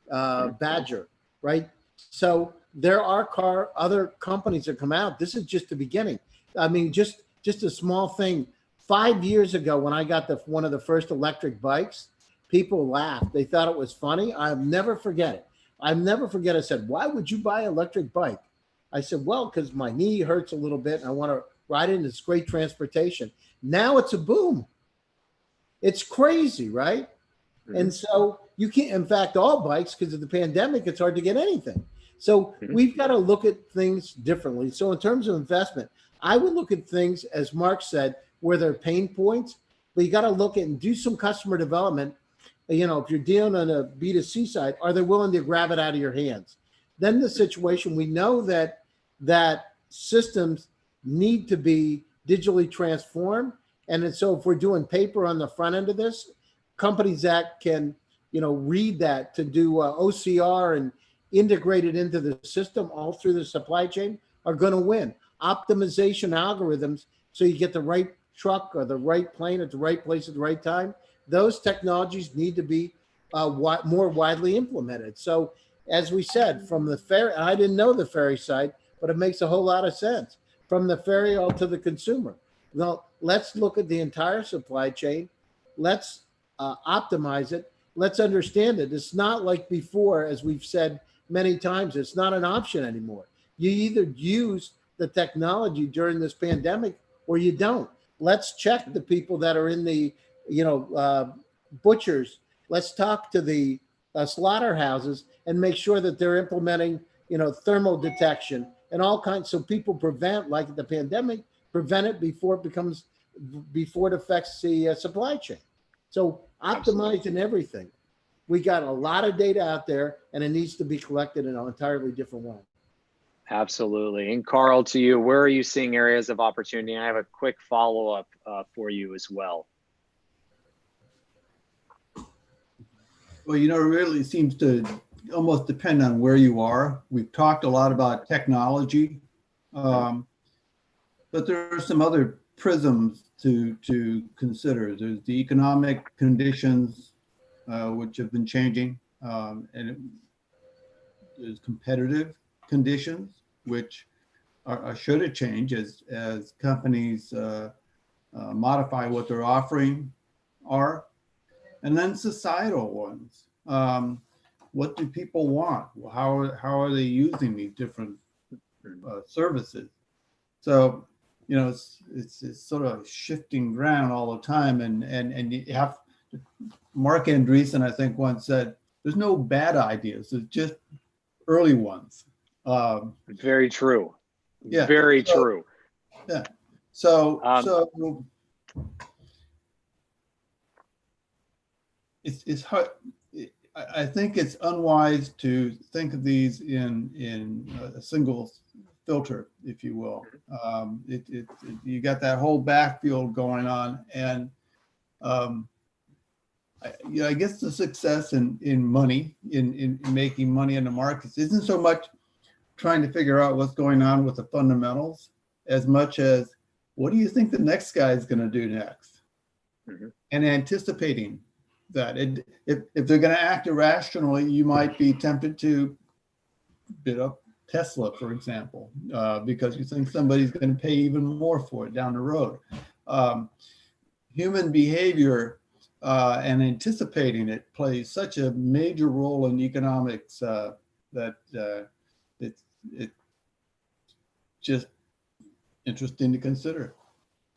Badger, right? So there are other companies that come out. This is just the beginning. I mean, just a small thing. 5 years ago, when I got one of the first electric bikes, people laughed. They thought it was funny. I'll never forget it. I'll never forget. I said, why would you buy an electric bike? I said, well, because my knee hurts a little bit and I want to ride in this great transportation. Now it's a boom. It's crazy, right? And so you can't, in fact, all bikes, because of the pandemic, it's hard to get anything. So we've got to look at things differently. So in terms of investment, I would look at things, as Mark said, where there are pain points, but you got to look at and do some customer development. You know, if you're dealing on a B2C side, are they willing to grab it out of your hands? Then the situation, we know that systems need to be digitally transformed. And so if we're doing paper on the front end of this, companies that can, you know, read that to do OCR and integrate it into the system all through the supply chain are going to win. Optimization algorithms, so you get the right truck or the right plane at the right place at the right time. Those technologies need to be more widely implemented. So as we said, from the ferry, I didn't know the ferry side, but it makes a whole lot of sense. From the ferry all to the consumer. Well, let's look at the entire supply chain. Let's optimize it. Let's understand it. It's not like before, as we've said many times, it's not an option anymore. You either use the technology during this pandemic or you don't. Let's check the people that are in the, butchers. Let's talk to the slaughterhouses and make sure that they're implementing, thermal detection and all kinds, so people prevent, like the pandemic, prevent it before it becomes before it affects the supply chain. So optimizing everything. We got a lot of data out there, and it needs to be collected in an entirely different way. Absolutely. And Carl, to you, where are you seeing areas of opportunity? And I have a quick follow-up for you as well. Well, it really seems to almost depend on where you are. We've talked a lot about technology, but there are some other prisms to consider. There's the economic conditions, which have been changing, and there's competitive conditions, which are sure to change as companies modify what they're offering are. And then societal ones. What do people want? How are they using these different services? So, it's sort of shifting ground all the time. And you have, Mark Andreessen, I think, once said, there's no bad ideas, there's just early ones. Very true. Yeah. Very true. Yeah. So it's hard. I think it's unwise to think of these in a single filter, if you will. You got that whole backfield going on, and I guess the success in money, in making money in the markets, isn't so much trying to figure out what's going on with the fundamentals as much as what do you think the next guy is going to do next, and anticipating that. If they're going to act irrationally, you might be tempted to bid up Tesla, for example, because you think somebody's going to pay even more for it down the road. Human behavior and anticipating it plays such a major role in economics that it's just interesting to consider.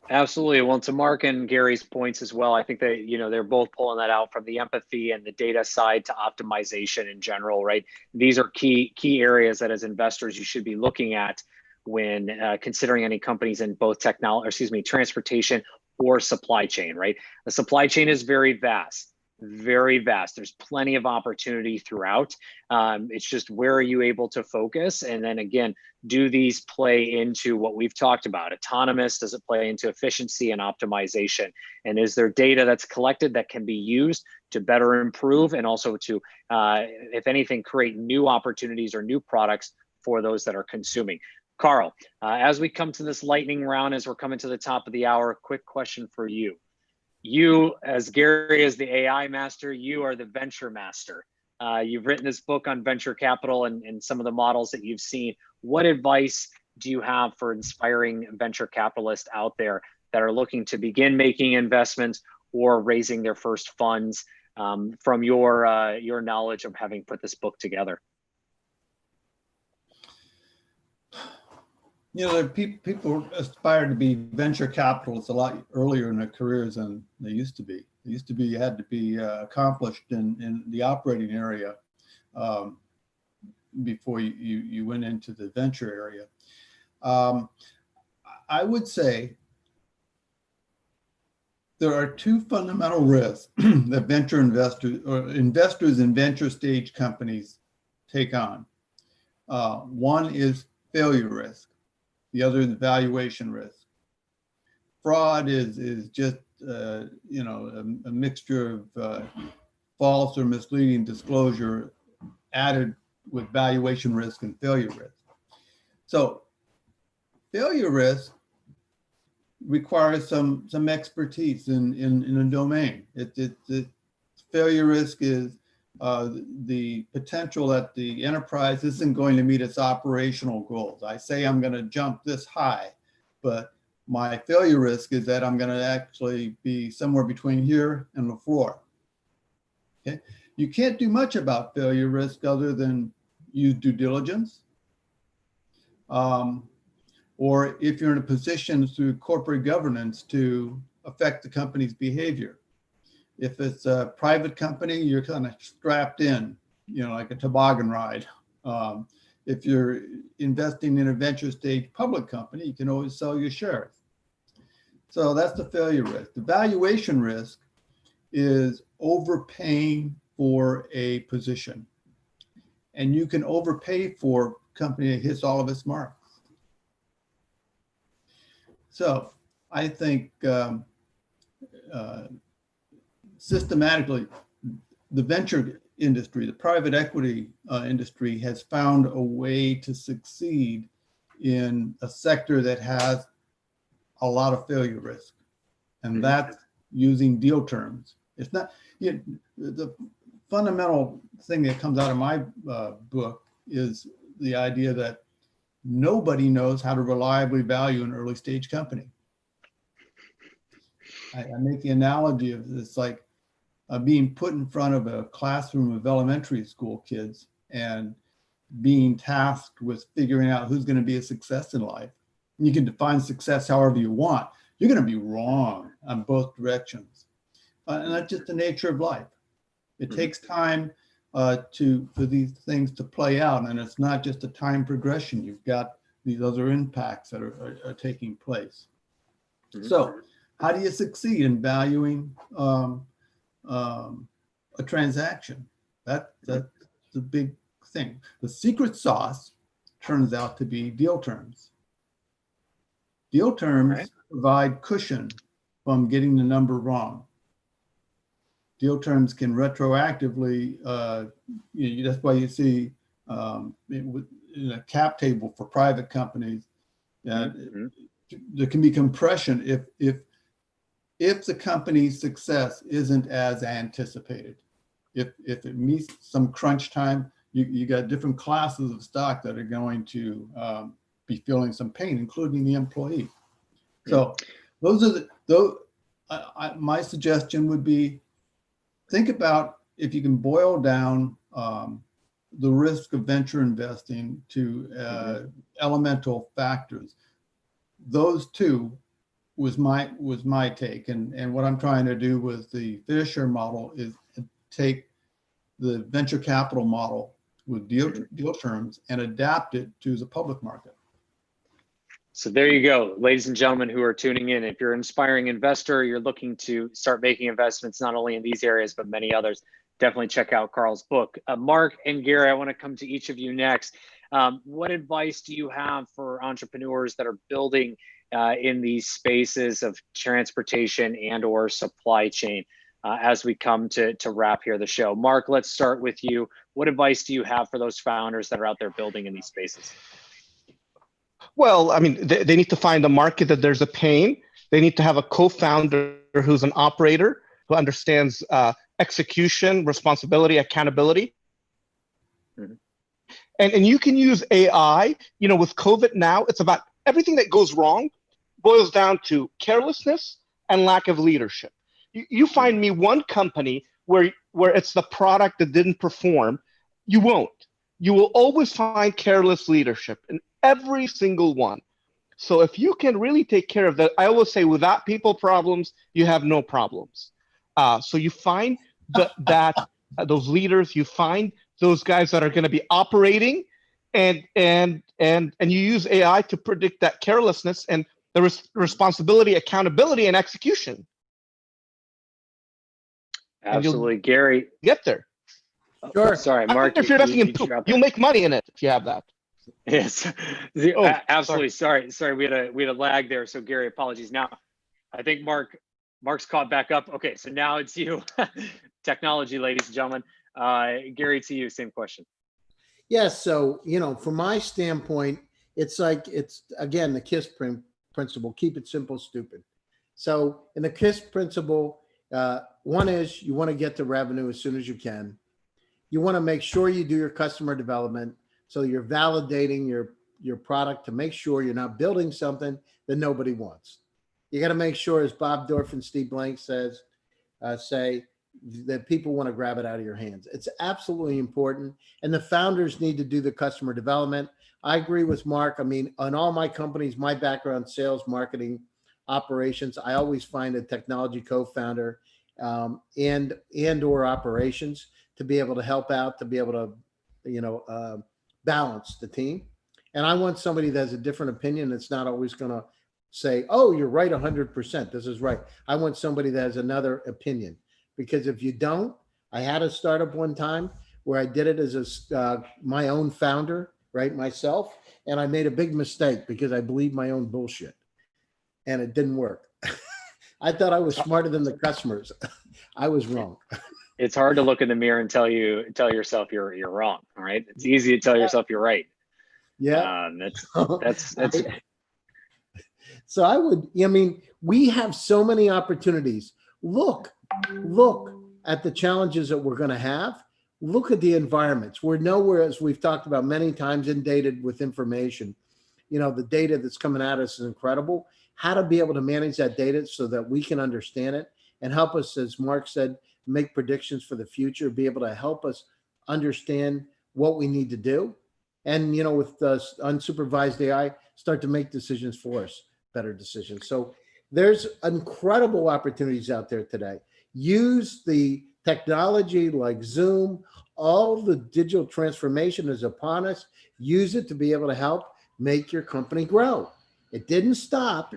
Absolutely. Well, to Mark and Gary's points as well, I think that, they're both pulling that out from the empathy and the data side to optimization in general, right? These are key areas that as investors you should be looking at when considering any companies in both transportation or supply chain, right? The supply chain is very vast. Very vast. There's plenty of opportunity throughout. It's just where are you able to focus? And then again, do these play into what we've talked about? Autonomous, does it play into efficiency and optimization? And is there data that's collected that can be used to better improve and also to, if anything, create new opportunities or new products for those that are consuming? Carl, as we come to this lightning round, as we're coming to the top of the hour, quick question for you. You, as Gary is the AI master, you are the venture master. You've written this book on venture capital and some of the models that you've seen. What advice do you have for inspiring venture capitalists out there that are looking to begin making investments or raising their first funds from your knowledge of having put this book together? People aspire to be venture capitalists a lot earlier in their careers than they used to be. You had to be accomplished in the operating area before you went into the venture area. I would say there are two fundamental risks that venture investors or investors in venture stage companies take on. One is failure risk. The other is valuation risk. Fraud is just a mixture of false or misleading disclosure added with valuation risk and failure risk. So failure risk requires some expertise in a domain. Failure risk is the potential that the enterprise isn't going to meet its operational goals. I say I'm going to jump this high, but my failure risk is that I'm going to actually be somewhere between here and the floor. Okay, you can't do much about failure risk other than use due diligence, or if you're in a position through corporate governance to affect the company's behavior. If it's a private company, you're kind of strapped in, like a toboggan ride. If you're investing in a venture stage public company, you can always sell your shares. So that's the failure risk. The valuation risk is overpaying for a position. And you can overpay for a company that hits all of its marks. So I think systematically, the venture industry, the private equity industry has found a way to succeed in a sector that has a lot of failure risk. And that's using deal terms. It's not, the fundamental thing that comes out of my book is the idea that nobody knows how to reliably value an early stage company. I make the analogy of it's like being put in front of a classroom of elementary school kids and being tasked with figuring out who's going to be a success in life. You can define success however you want. You're going to be wrong on both directions. And that's just the nature of life. It takes time for these things to play out. And it's not just a time progression. You've got these other impacts that are taking place. So how do you succeed in valuing a transaction? That's the big thing. The secret sauce turns out to be deal terms. Deal terms provide cushion from getting the number wrong. Deal terms can retroactively, that's why you see in a cap table for private companies, there can be compression if the company's success isn't as anticipated. If it meets some crunch time, you got different classes of stock that are going to be feeling some pain, including the employee. So my suggestion would be, think about if you can boil down the risk of venture investing to elemental factors. Those two was my take, and what I'm trying to do with the Fairshare model is take the venture capital model with deal terms and adapt it to the public market. So there you go, ladies and gentlemen who are tuning in. If you're an aspiring investor, you're looking to start making investments not only in these areas, but many others, definitely check out Carl's book. Mark and Gary, I want to come to each of you next. What advice do you have for entrepreneurs that are building in these spaces of transportation and or supply chain as we come to wrap here the show? Mark, let's start with you. What advice do you have for those founders that are out there building in these spaces? Well, I mean, they need to find a market that there's a pain. They need to have a co-founder who's an operator, who understands execution, responsibility, accountability. And you can use AI, with COVID now, it's about everything that goes wrong boils down to carelessness and lack of leadership. You find me one company where it's the product that didn't perform, you won't. You will always find careless leadership in every single one. So if you can really take care of that, I always say without people problems, you have no problems. So you find those leaders, you find those guys that are going to be operating, and you use AI to predict that carelessness and the responsibility, accountability, and execution. Absolutely, Gary. Get there. Sure. Sorry, Mark. If you're investing in poop, you'll make money in it if you have that. Yes, absolutely. Sorry, we had a lag there. So Gary, apologies. Now, I think Mark's caught back up. Okay, so now it's you. Technology, ladies and gentlemen. Gary, to you, same question. Yes. So, from my standpoint, it's again, the KISS principle, keep it simple, stupid. So in the KISS principle, one is you want to get the revenue as soon as you can. You want to make sure you do your customer development. So you're validating your product to make sure you're not building something that nobody wants. You got to make sure, as Bob Dorff and Steve Blank say that people want to grab it out of your hands. It's absolutely important. And the founders need to do the customer development. I agree with Mark. I mean, on all my companies, my background, sales, marketing, operations, I always find a technology co-founder and or operations to be able to help out, to be able to, balance the team. And I want somebody that has a different opinion that's not always going to say, oh, you're right 100%. This is right. I want somebody that has another opinion, because if you don't, I had a startup one time where I did it as my own founder, right, myself, and I made a big mistake because I believed my own bullshit, and it didn't work. I thought I was smarter than the customers. I was wrong. It's hard to look in the mirror and tell yourself you're wrong. All right. It's easy to tell yourself you're right. Yeah. That's So I mean, we have so many opportunities. Look at the challenges that we're going to have. Look at the environments. We're nowhere, as we've talked about many times, inundated with information. You know, the data that's coming at us is incredible. How to be able to manage that data so that we can understand it and help us, as Mark said, make predictions for the future, be able to help us understand what we need to do. And, you know, with the unsupervised AI, start to make decisions for us, better decisions. So there's incredible opportunities out there today. Use the technology like Zoom. All the digital transformation is upon us. Use it to be able to help make your company grow. It didn't stop.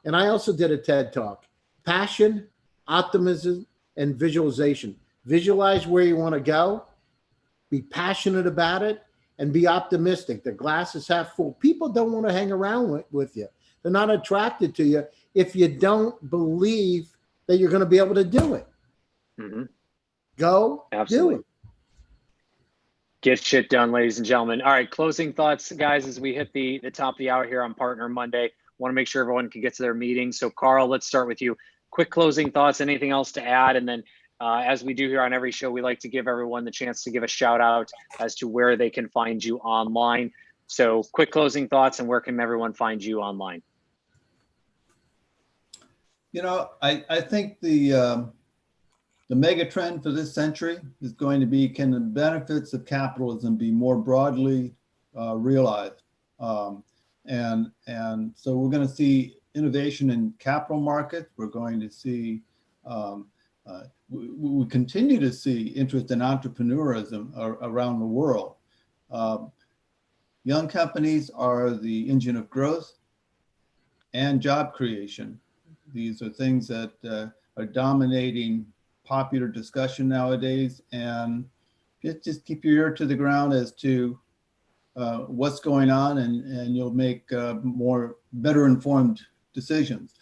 And I also did a TED Talk. Passion, optimism, and visualization. Visualize where you want to go. Be passionate about it and be optimistic. The glass is half full. People don't want to hang around with you. They're not attracted to you if you don't believe that you're going to be able to do it. Go absolutely. do it. Get shit done, ladies and gentlemen. All right, closing thoughts, guys, as we hit the top of the hour here on Partner Monday. Want to make sure everyone can get to their meeting. So Carl, let's start with you. Quick closing thoughts, anything else to add? And then as we do here on every show, we like to give everyone the chance to give a shout out as to where they can find you online. So quick closing thoughts, and where can everyone find you online? You know, I think the mega trend for this century is going to be, can the benefits of capitalism be more broadly realized? And so we're going to see innovation in capital markets. We're going to see, we continue to see interest in entrepreneurism around the world. Young companies are the engine of growth and job creation. These are things that are dominating popular discussion nowadays, and just keep your ear to the ground as to what's going on, and you'll make better informed decisions.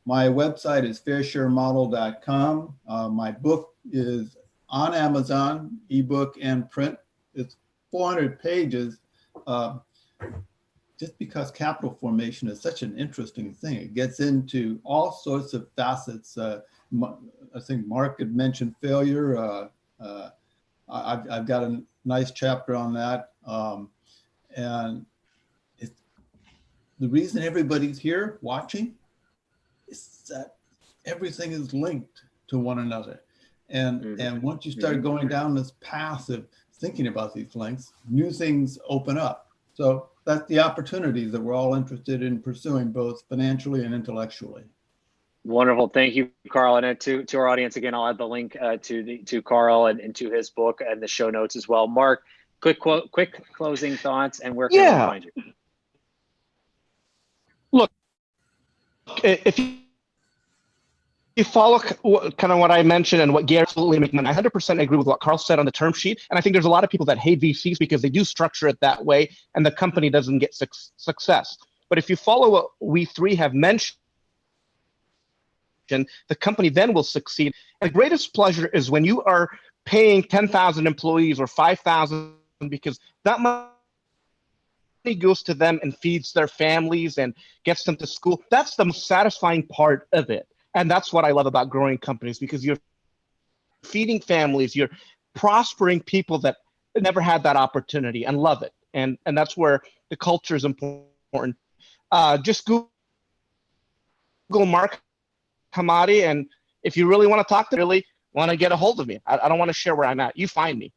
My website is fairsharemodel.com. My book is on Amazon, ebook and print. It's 400 pages. Just because capital formation is such an interesting thing, it gets into all sorts of facets. I think Mark had mentioned failure. I've got a nice chapter on that. And the reason everybody's here watching is that everything is linked to one another. And once you start going down this path of thinking about these links, new things open up. So that's the opportunities that we're all interested in pursuing, both financially and intellectually. Wonderful. Thank you, Carl. And to our audience, again, I'll add the link to Carl and to his book and the show notes as well. Mark, quick closing thoughts, and where can we find you? Look, if you follow kind of what I mentioned and what Gary absolutely makes, I 100% agree with what Carl said on the term sheet. And I think there's a lot of people that hate VCs because they do structure it that way and the company doesn't get success. But if you follow what we three have mentioned, the company then will succeed. And the greatest pleasure is when you are paying 10,000 employees or 5,000 because that money goes to them and feeds their families and gets them to school. That's the most satisfying part of it. And that's what I love about growing companies, because you're feeding families, you're prospering people that never had that opportunity and love it. And that's where the culture is important. Just Google Mark Hamady, and if you really want to talk to me, really want to get a hold of me, I don't want to share where I'm at. You find me.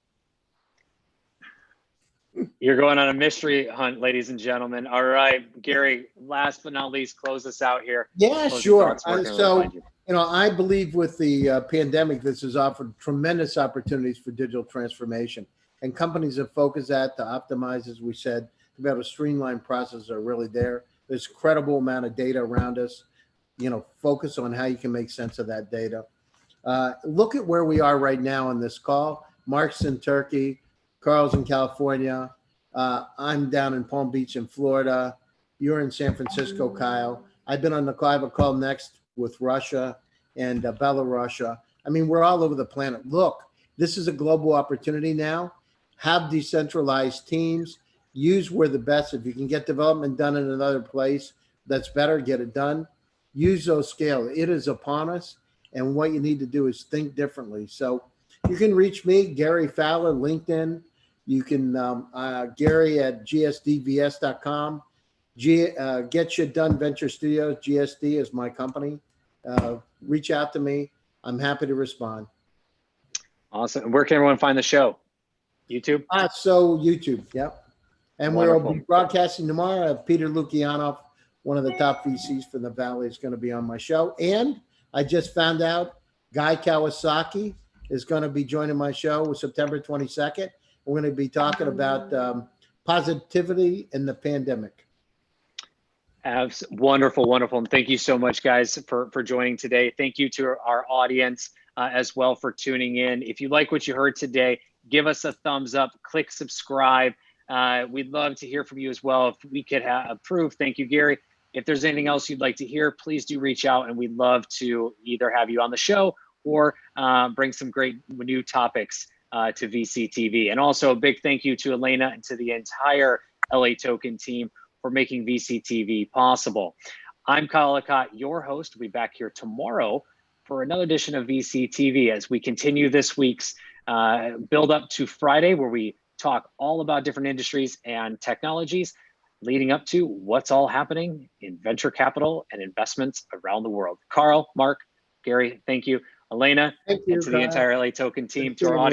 You're going on a mystery hunt, ladies and gentlemen. All right, Gary, last but not least, close us out here. Yeah, sure. So, I believe with the pandemic, this has offered tremendous opportunities for digital transformation, and companies have focused that to optimize, as we said, to be able to streamline processes are really there. There's credible amount of data around us. Focus on how you can make sense of that data. Look at where we are right now on this call. Mark's in Turkey, Carl's in California. I'm down in Palm Beach in Florida. You're in San Francisco, Kyle. I've been on the call. I have a call next with Russia and Belarus. I mean, we're all over the planet. Look, this is a global opportunity now. Have decentralized teams. Use where the best. If you can get development done in another place, that's better. Get it done. Use those scale. It is upon us. And what you need to do is think differently. So you can reach me, Gary Fowler, LinkedIn. You can, Gary at gsdvs.com. Get Shit Done Venture Studios, GSD is my company. Reach out to me. I'm happy to respond. Awesome. Where can everyone find the show? YouTube? So YouTube, yep. And Wonderful. we'll be broadcasting tomorrow. Peter Lukianoff, one of the top VCs from the Valley, is going to be on my show. And I just found out Guy Kawasaki is going to be joining my show September 22nd. We're going to be talking about positivity in the pandemic. Wonderful, wonderful. And thank you so much, guys, for joining today. Thank you to our audience as well for tuning in. If you like what you heard today, give us a thumbs up, click subscribe. We'd love to hear from you as well. If we could approve, thank you, Gary. If there's anything else you'd like to hear, please do reach out, and we'd love to either have you on the show or bring some great new topics to VCTV. And also a big thank you to Elena and to the entire LA Token team for making VCTV possible. I'm Kyle Lacotte, your host. We'll be back here tomorrow for another edition of VCTV as we continue this week's build up to Friday, where we talk all about different industries and technologies leading up to what's all happening in venture capital and investments around the world. Carl, Mark, Gary, thank you. Elena, Thank you, and to the Kyle. entire LA Token team, Thank to our you. audience.